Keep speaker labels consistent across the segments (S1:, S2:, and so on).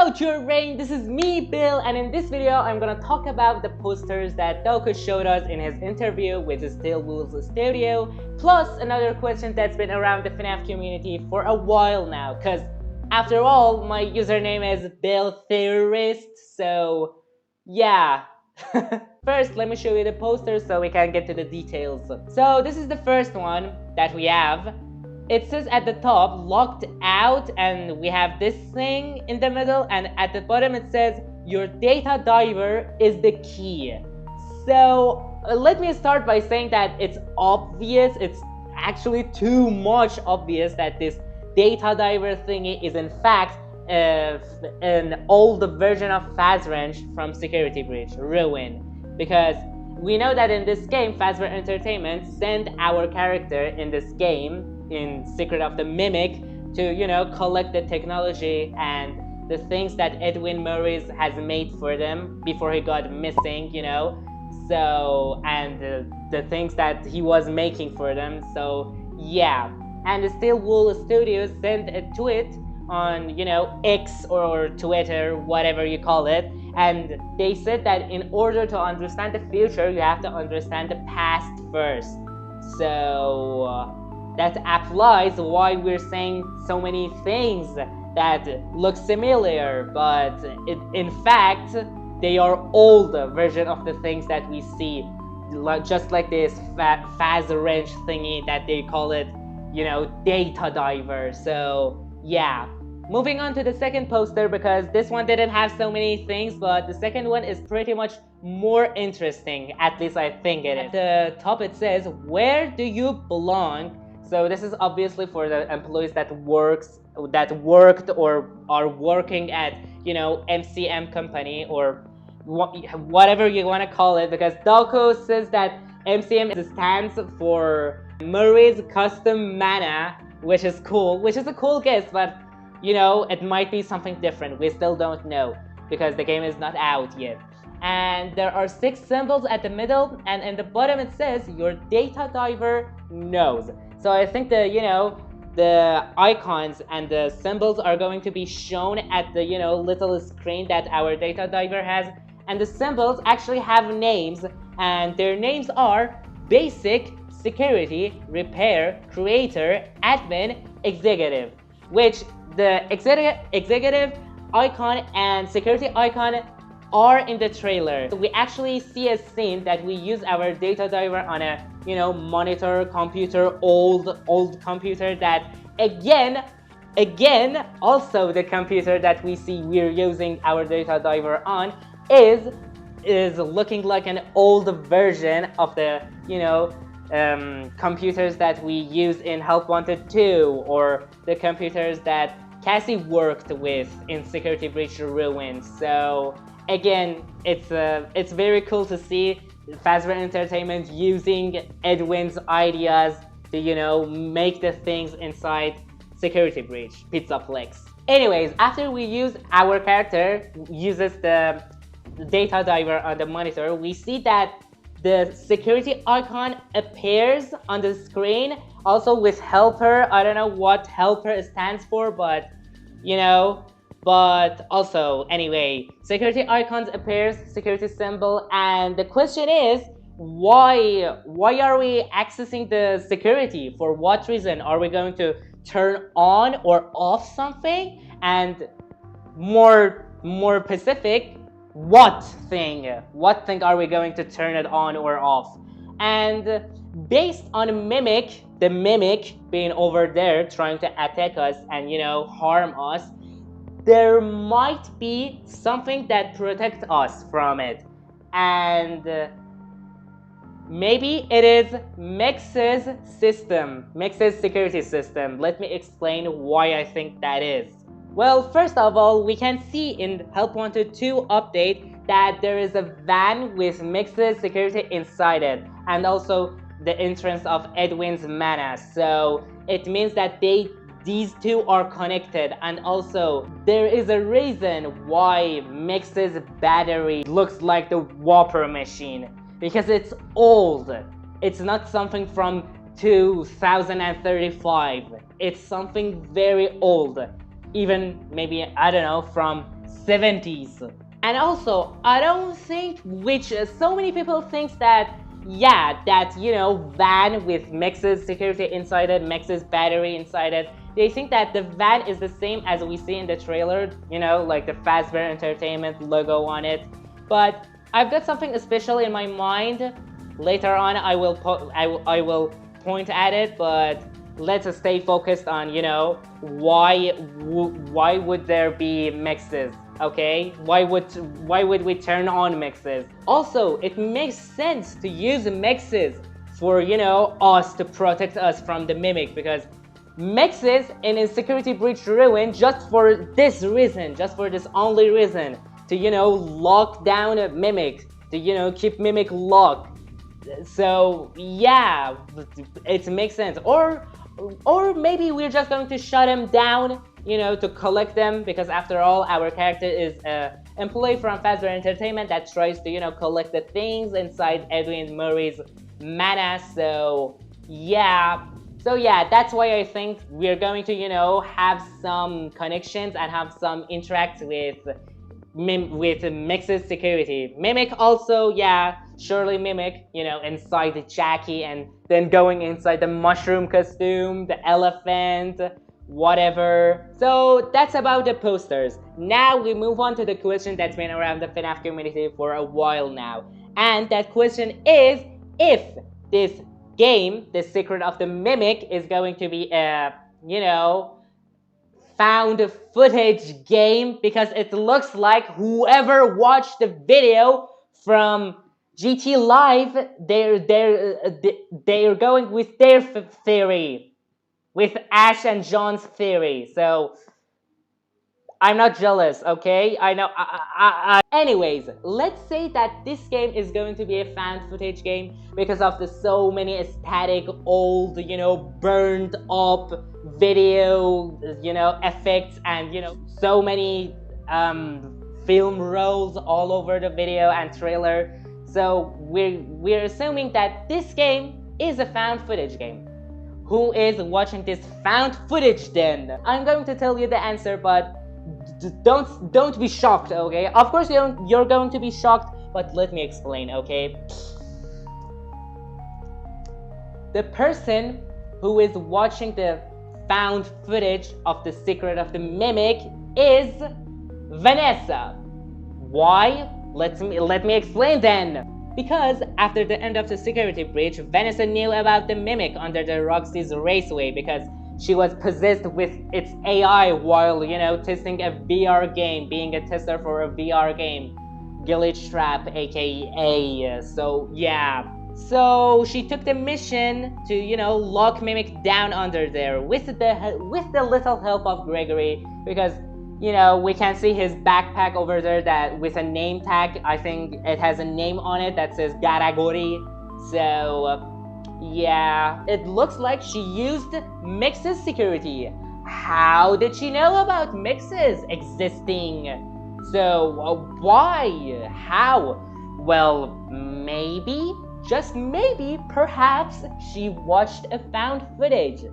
S1: Hello Rain, this is me Bill, and in this video I'm gonna talk about the posters that Doku showed us in his interview with SO Studio, plus another question that's been around the FNAF community for a while now, cause after all my username is Bill Theorist, so yeah. First, let me show you the posters so we can get to the details. So this is the first one that we have. It says at the top, locked out, and we have this thing in the middle, and at the bottom it says, your data diver is the key. So let me start by saying that it's obvious, it's actually too much obvious that this data diver thingy is in fact an old version of Fazwrench from Security Breach, Ruin. Because we know that in this game, Fazbear Entertainment sent our character in this game, in Secret of the Mimic, to, you know, collect the technology and the things that Edwin Murray has made for them before he got missing, you know. So, and the things that he was making for them. So, yeah. And the Steel Wool Studios sent a tweet on, you know, X or Twitter, whatever you call it, and they said that in order to understand the future, you have to understand the past first. So that applies why we're saying so many things that look similar, but in fact they are old version of the things that we see, just like this Fazwrench thingy that they call it, you know, data diver. So yeah. Moving on to the second poster, because this one didn't have so many things, but the second one is pretty much more interesting, at least I think it is. At the top it says, where do you belong? So this is obviously for the employees that worked or are working at, you know, MCM company or whatever you want to call it, because Doku says that MCM stands for Murray's Custom Mana, which is cool, which is a cool guess, but you know, it might be something different. We still don't know because the game is not out yet. And there are 6 symbols at the middle, and in the bottom it says your data diver knows. So I think the, you know, the icons and the symbols are going to be shown at the, you know, little screen that our data diver has, and the symbols actually have names, and their names are basic, security, repair, creator, admin, executive, which the executive icon and security icon are in the trailer. We actually see a scene that we use our data diver on a, you know, monitor computer, old computer that again also the computer that we see we're using our data diver on is looking like an old version of the, you know, computers that we use in Help Wanted 2, or the computers that Cassie worked with in Security Breach Ruin. So again, it's very cool to see Fazbear Entertainment using Edwin's ideas to, you know, make the things inside Security Breach, Pizzaplex. Anyways, after we use our character uses the data diver on the monitor, we see that the security icon appears on the screen, also with helper. I don't know what helper stands for, but you know, but also anyway, security icons appears, security symbol, and the question is, why are we accessing the security? For what reason? Are we going to turn on or off something? And more specific, what thing are we going to turn it on or off? And based on Mimic, the Mimic being over there trying to attack us and, you know, harm us, there might be something that protects us from it. And maybe it is Mix's system, Mix's security system. Let me explain why I think that is. Well, first of all, we can see in Help Wanted 2 update that there is a van with Mix's security inside it, and also the entrance of Edwin's mana. So it means that these two are connected, and also there is a reason why Mix's battery looks like the Whopper machine, because it's old. It's not something from 2035. It's something very old. Even maybe, I don't know, from 70s. And also, I don't think, which so many people think that, yeah, that, you know, van with Mex's security inside it, Mex's battery inside it, they think that the van is the same as we see in the trailer, you know, like the Fazbear Entertainment logo on it. But I've got something special in my mind. Later on, I will point at it, but let's stay focused on, you know, why would there be Mexes? Okay, why would we turn on Mexes? Also, it makes sense to use Mexes for, you know, us to protect us from the Mimic, because Mexes in a security breach ruin just for this reason, just for this only reason, to, you know, lock down a Mimic, to, you know, keep Mimic locked. So yeah, it makes sense. Or maybe we're just going to shut him down, you know, to collect them, because after all, our character is an employee from Fazbear Entertainment that tries to, you know, collect the things inside Edwin Murray's mana. So yeah, that's why I think we're going to, you know, have some connections and have some interact with Mix's security. Mimic also, yeah, surely Mimic, you know, inside Jackie and then going inside the mushroom costume, the elephant, whatever. So that's about the posters. Now we move on to the question that's been around the FNAF community for a while now. And that question is, if this game, The Secret of the Mimic, is going to be a, you know, found footage game, because it looks like whoever watched the video from GT Live, they're going with their theory, with Ash and John's theory. So I'm not jealous, okay? I know. Anyways, let's say that this game is going to be a found footage game because of the so many static, old, you know, burned up video, you know, effects, and, you know, so many film rolls all over the video and trailer. So we're assuming that this game is a found footage game. Who is watching this found footage then? I'm going to tell you the answer, but don't be shocked, okay? Of course you're going to be shocked, but let me explain, okay? The person who is watching the found footage of The Secret of the Mimic is Vanessa. Why? Let me explain then. Because after the end of the security breach, Vanessa knew about the Mimic under the Roxy's Raceway, because she was possessed with its AI while, you know, testing a VR game, being a tester for a VR game, Glitch Trap, aka. So yeah, so she took the mission to, you know, lock Mimic down under there with the little help of Gregory, because, you know, we can see his backpack over there that with a name tag. I think it has a name on it that says Garagori. So yeah, it looks like she used Mix's security. How did she know about Mix's existing? So why? How? Well, maybe, just maybe, perhaps she watched a found footage.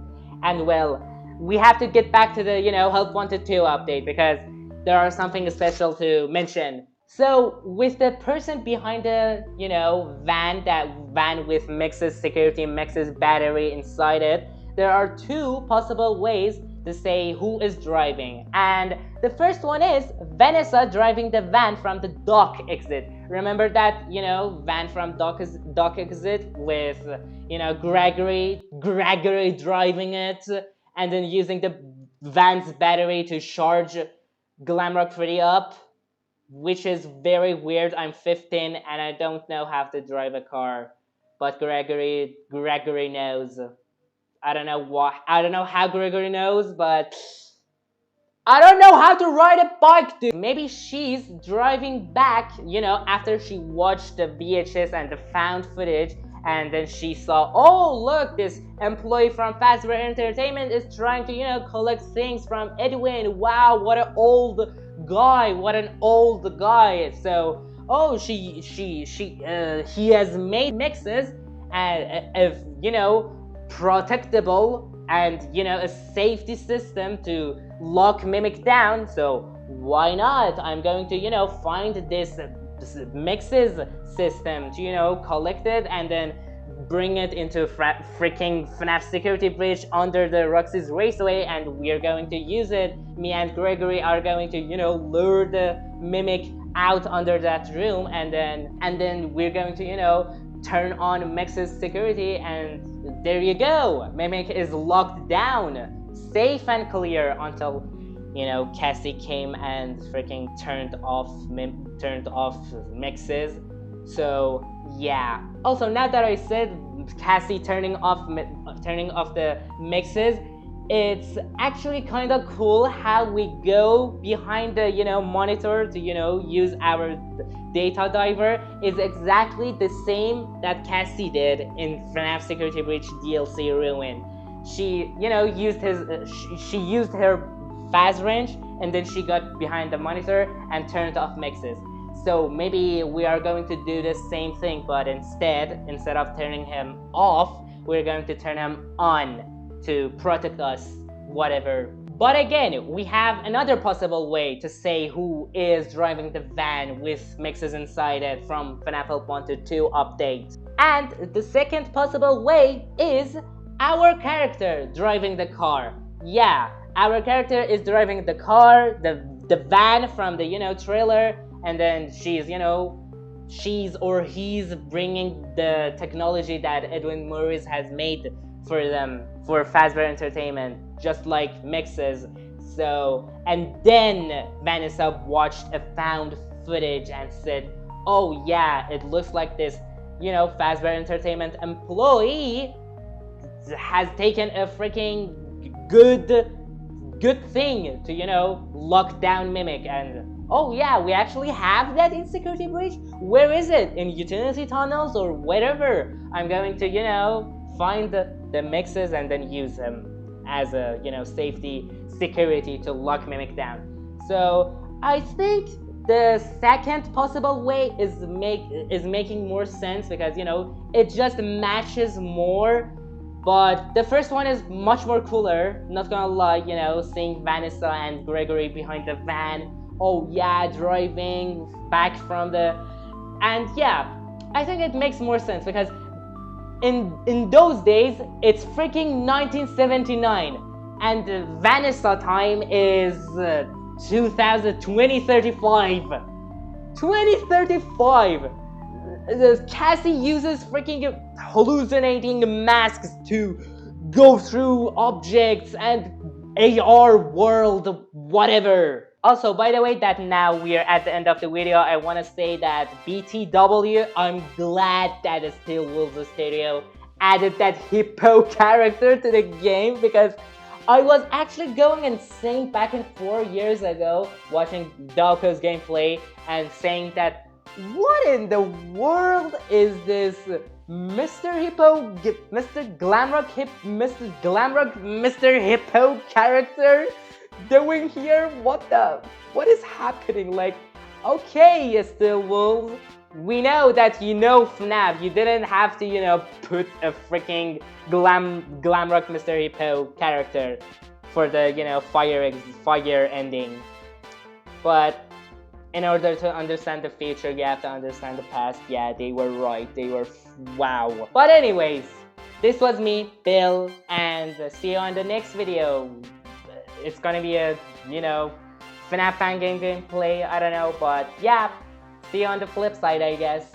S1: And well, we have to get back to the, you know, Help Wanted 2 update, because there are something special to mention. So with the person behind the, you know, van with Mix's security, Mix's battery inside it, there are two possible ways to say who is driving. And the first one is Vanessa driving the van from the dock exit. Remember that, you know, van from dock exit with, you know, Gregory driving it, and then using the van's battery to charge Glamrock Freddy up, which is very weird. I'm 15 and I don't know how to drive a car, but Gregory knows. I don't know how Gregory knows, but I don't know how to ride a bike, dude. Maybe she's driving back, you know, after she watched the VHS and the found footage, and then she saw, oh look, this employee from Fazbear Entertainment is trying to, you know, collect things from Edwin. Wow, what an old guy. So, oh, he has made Mixes of, you know, protectable and, you know, a safety system to lock Mimic down. So why not? I'm going to, you know, find this mixes system to, you know, collect it and then bring it into freaking FNAF security breach under the Roxy's Raceway, and we're going to use it. Me and Gregory are going to, you know, lure the mimic out under that room, and then we're going to, you know, turn on Mix's security, and there you go. Mimic is locked down, safe and clear, until, you know, Cassie came and freaking turned off Mix's. So yeah. Also, now that I said Cassie turning off the mixes, it's actually kind of cool how we go behind the, you know, monitor to, you know, use our data diver is exactly the same that Cassie did in FNAF Security Breach DLC Ruin. She, you know, used she used her fast range, and then she got behind the monitor and turned off mixes. So maybe we are going to do the same thing, but instead of turning him off, we're going to turn him on to protect us, whatever. But again, we have another possible way to say who is driving the van with mixes inside it from FNAF Help 1 to 2 update. And the second possible way is our character driving the car. Yeah, our character is driving the car, the van from the, you know, trailer, and then she's, you know, or he's bringing the technology that Edwin Morris has made for them, for Fazbear Entertainment, just like Mixes. So, and then Vanessa watched a found footage and said, oh yeah, it looks like this, you know, Fazbear Entertainment employee has taken a freaking good thing to, you know, lock down Mimic. And oh yeah, we actually have that in Security Breach? Where is it? In utility tunnels or wherever? I'm going to, you know, find the mixes and then use them as a, you know, safety security to lock Mimic down. So I think the second possible way is making more sense, because, you know, it just matches more. But the first one is much more cooler, not gonna lie, you know, seeing Vanessa and Gregory behind the van. Oh yeah, driving back from the... And yeah, I think it makes more sense, because in those days, it's freaking 1979, and Vanessa time is 2035. 2035! Cassie uses freaking hallucinating masks to go through objects and AR world, whatever. Also, by the way, that now we are at the end of the video, I want to say that BTW, I'm glad that Steel Wolves Stereo added that hippo character to the game, because I was actually going insane back in 4 years ago watching Dalko's gameplay and saying that, what in the world is this Mr. Hippo, Mr. Hippo character doing here? What is happening? Like, okay, Steel Wolves, we know that you know FNAF. You didn't have to, you know, put a freaking Glamrock Mr. Hippo character for the, you know, fire ending. But in order to understand the future, you have to understand the past. Yeah, they were right. They were wow. But anyways, this was me, Bill, and see you on the next video. It's gonna be a, you know, FNAF fan game gameplay. I don't know, but yeah, see you on the flip side, I guess.